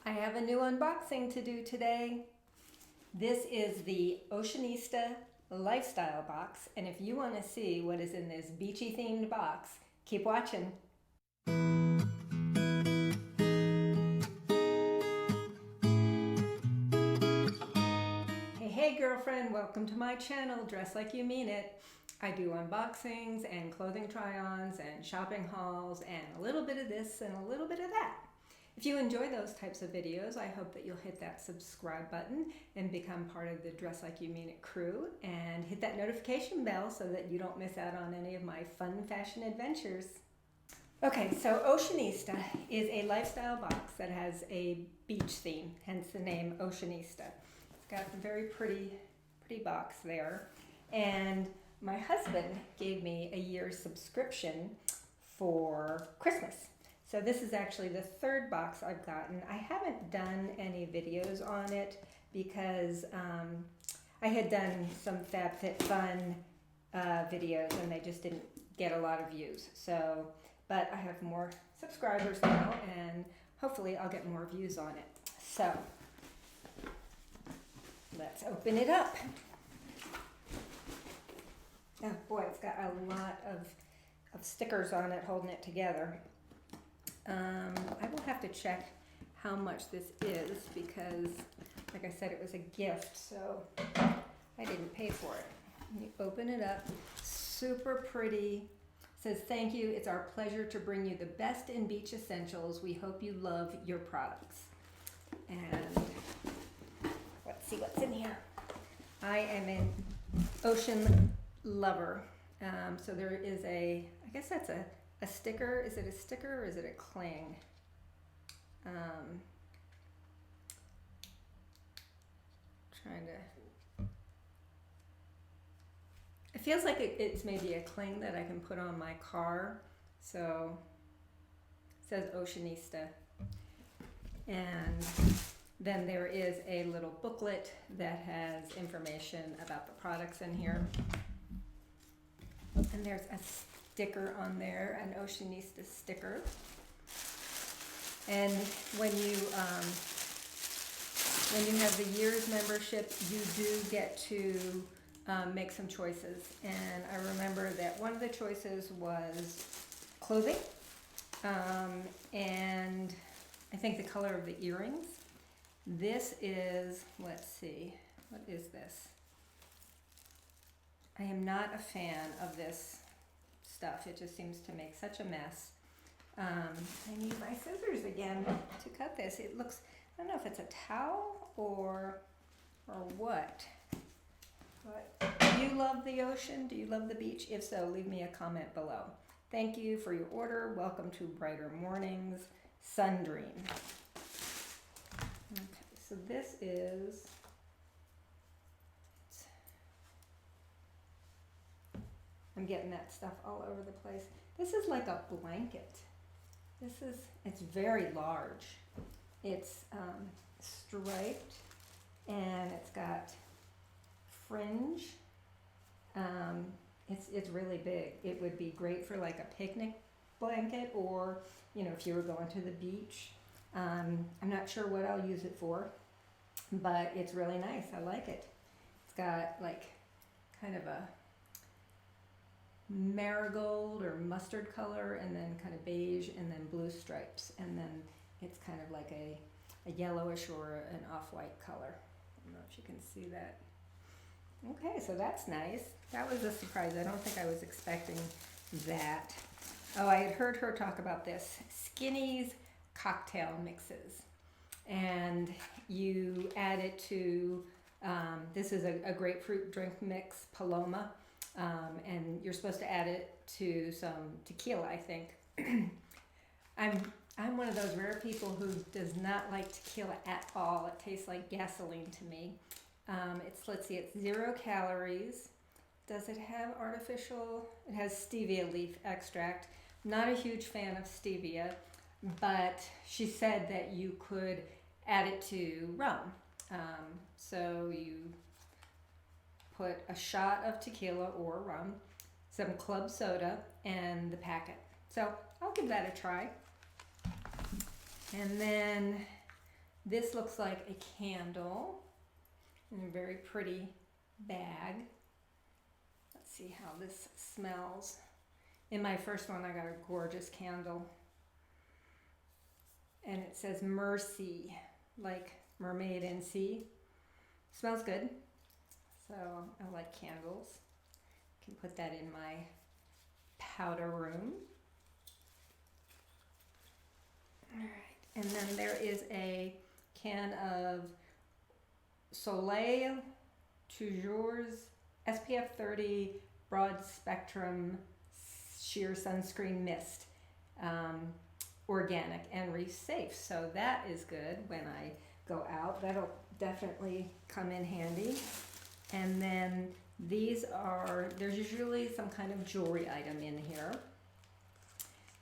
I have a new unboxing to do today. This is the Oceanista Lifestyle box, and if you want to see what is in this beachy themed box, keep watching. Hey girlfriend, welcome to my channel, Dress Like You Mean It. I do unboxings and clothing try-ons and shopping hauls and a little bit of this and a little bit of that. If you enjoy those types of videos, I hope that you'll hit that subscribe button and become part of the Dress Like You Mean It crew, and hit that notification bell so that you don't miss out on any of my fun fashion adventures. Okay, so Oceanista is a lifestyle box that has a beach theme, hence the name Oceanista. It's got a very pretty box there, and my husband gave me a year's subscription for Christmas. So this is actually the third box I've gotten. I haven't done any videos on it because I had done some FabFitFun videos and they just didn't get a lot of views. So, but I have more subscribers now and hopefully I'll get more views on it. So let's open it up. Oh boy, it's got a lot of stickers on it holding it together. I will have to check how much this is because, like I said, it was a gift, so I didn't pay for it. You open it up, super pretty. It says, "Thank you. It's our pleasure to bring you the best in beach essentials. We hope you love your products." And let's see what's in here. I am an ocean lover, so there is I guess that's a sticker. Is it a sticker or is it a cling? Trying to. It feels like it's maybe a cling that I can put on my car. So it says Oceanista, and then there is a little booklet that has information about the products in here, and there's a sticker on there, an Oceanista sticker. And when you have the year's membership, you do get to make some choices. And I remember that one of the choices was clothing, and I think the color of the earrings. This is, let's see, what is this? I am not a fan of this stuff. It just seems to make such a mess. I need my scissors again to cut this. It looks, I don't know if it's a towel or what. But do you love the ocean? Do you love the beach? If so, leave me a comment below. Thank you for your order. Welcome to Brighter Mornings, Sundream. Okay, so this is, I'm getting that stuff all over the place. This is like a blanket. It's very large. It's striped and it's got fringe. It's really big. It would be great for like a picnic blanket, or if you were going to the beach. I'm not sure what I'll use it for, but it's really nice. I like it. It's got like kind of a marigold or mustard color, and then kind of beige, and then blue stripes, and then it's kind of like a yellowish or an off-white color. I don't know if you can see that. Okay, so that's nice. That was a surprise. I don't think I was expecting that. Oh, I had heard her talk about this Skinny's cocktail mixes, and you add it to this is a grapefruit drink mix, Paloma. And you're supposed to add it to some tequila, I think. I'm one of those rare people who does not like tequila at all. It tastes like gasoline to me. Let's see, it's 0 calories. Does it have artificial? It has stevia leaf extract. Not a huge fan of stevia, but she said that you could add it to rum. So you put a shot of tequila or rum, some club soda, and the packet. So I'll give that a try. And then This looks like a candle in a very pretty bag. Let's see how this smells. In my first one, I got a gorgeous candle. And it says Mercy, like mermaid and sea. Smells good. So I like candles. Can put that in my powder room. All right. And then there is a can of Soleil Toujours SPF 30 Broad Spectrum Sheer Sunscreen Mist. Organic and reef safe. So that is good when I go out. That'll definitely come in handy. And then these are, there's usually some kind of jewelry item in here.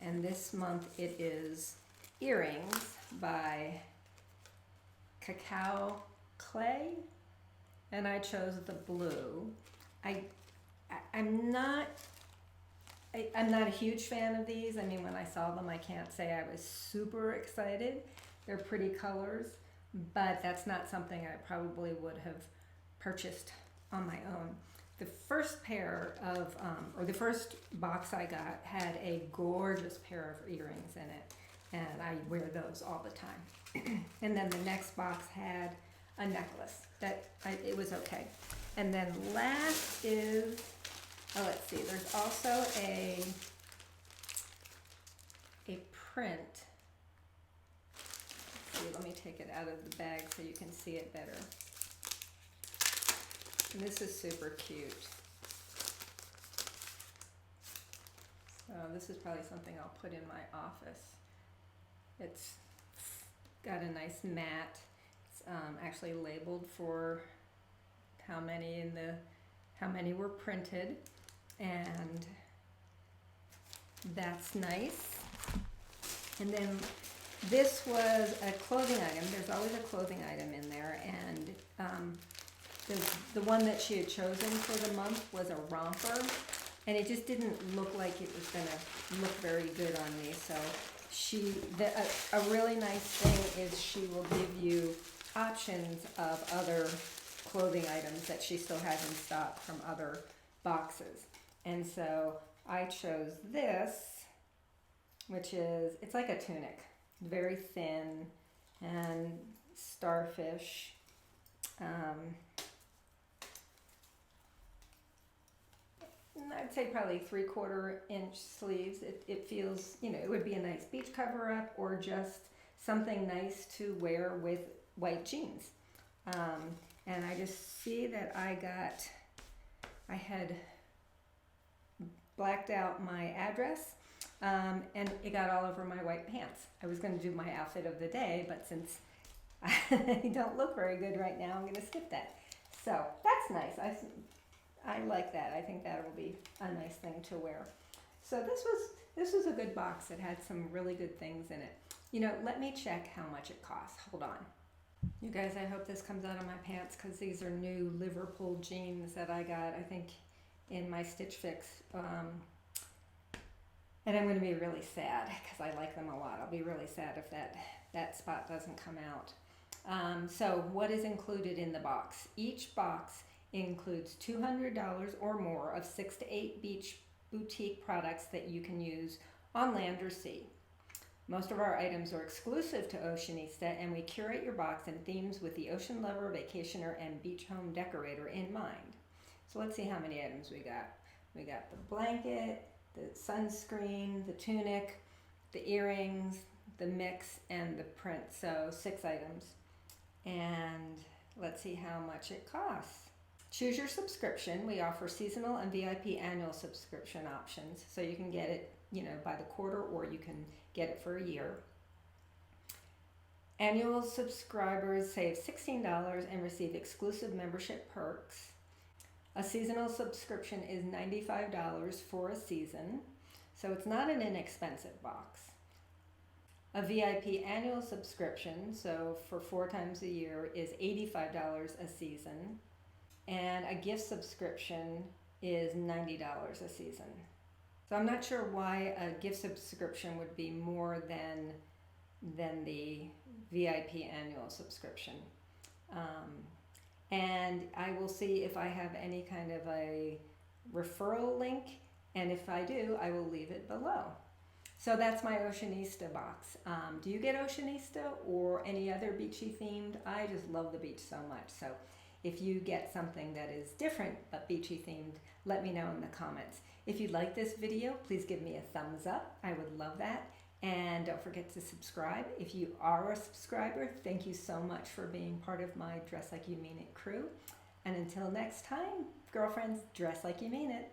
And this month it is earrings by Cacao Clay. And I chose the blue. I'm not a huge fan of these. I mean, when I saw them, I can't say I was super excited. They're pretty colors, but that's not something I probably would have purchased on my own. The first pair of, or the first box I got had a gorgeous pair of earrings in it, and I wear those all the time. And then the next box had a necklace. It was okay. And then last is, oh, let's see, there's also a print. Let's see, let me take it out of the bag so you can see it better. And this is super cute. So this is probably something I'll put in my office. It's got a nice mat. It's actually labeled for how many were printed, and that's nice. And then this was a clothing item. There's always a clothing item in there, and the one that she had chosen for the month was a romper, and it just didn't look like it was gonna look very good on me. So a really nice thing is she will give you options of other clothing items that she still has in stock from other boxes. And so I chose this, which is, it's like a tunic, very thin and starfish. I'd say probably 3/4 inch sleeves. It feels, it would be a nice beach cover up or just something nice to wear with white jeans. And I just see that I had blacked out my address, and it got all over my white pants. I was going to do my outfit of the day, but since I don't look very good right now, I'm going to skip that. So that's nice. I like that. I think that will be a nice thing to wear. So this was a good box. It had some really good things in it. Let me check how much it costs. Hold on. You guys, I hope this comes out of my pants because these are new Liverpool jeans that I got, I think, in my Stitch Fix. And I'm going to be really sad because I like them a lot. I'll be really sad if that spot doesn't come out. So what is included in the box? Each box includes $200 or more of 6 to 8 beach boutique products that you can use on land or sea. Most of our items are exclusive to Oceanista, and we curate your box in themes with the ocean lover, vacationer, and beach home decorator in mind. So let's see how many items we got. We got the blanket, the sunscreen, the tunic, the earrings, the mix, and the print. So 6 items. And let's see how much it costs. Choose your subscription. We offer seasonal and VIP annual subscription options. So you can get it, by the quarter, or you can get it for a year. Annual subscribers save $16 and receive exclusive membership perks. A seasonal subscription is $95 for a season, so it's not an inexpensive box. A VIP annual subscription, so for 4 times a year, is $85 a season, and a gift subscription is $90 a season. So I'm not sure why a gift subscription would be more than than the VIP annual subscription. And I will see if I have any kind of a referral link, and if I do, I will leave it below. So that's my Oceanista box. Do you get Oceanista or any other beachy themed? I just love the beach so much. So if you get something that is different but beachy themed, let me know in the comments. If you like this video, please give me a thumbs up. I would love that. And don't forget to subscribe. If you are a subscriber, thank you so much for being part of my Dress Like You Mean It crew. And until next time, girlfriends, dress like you mean it.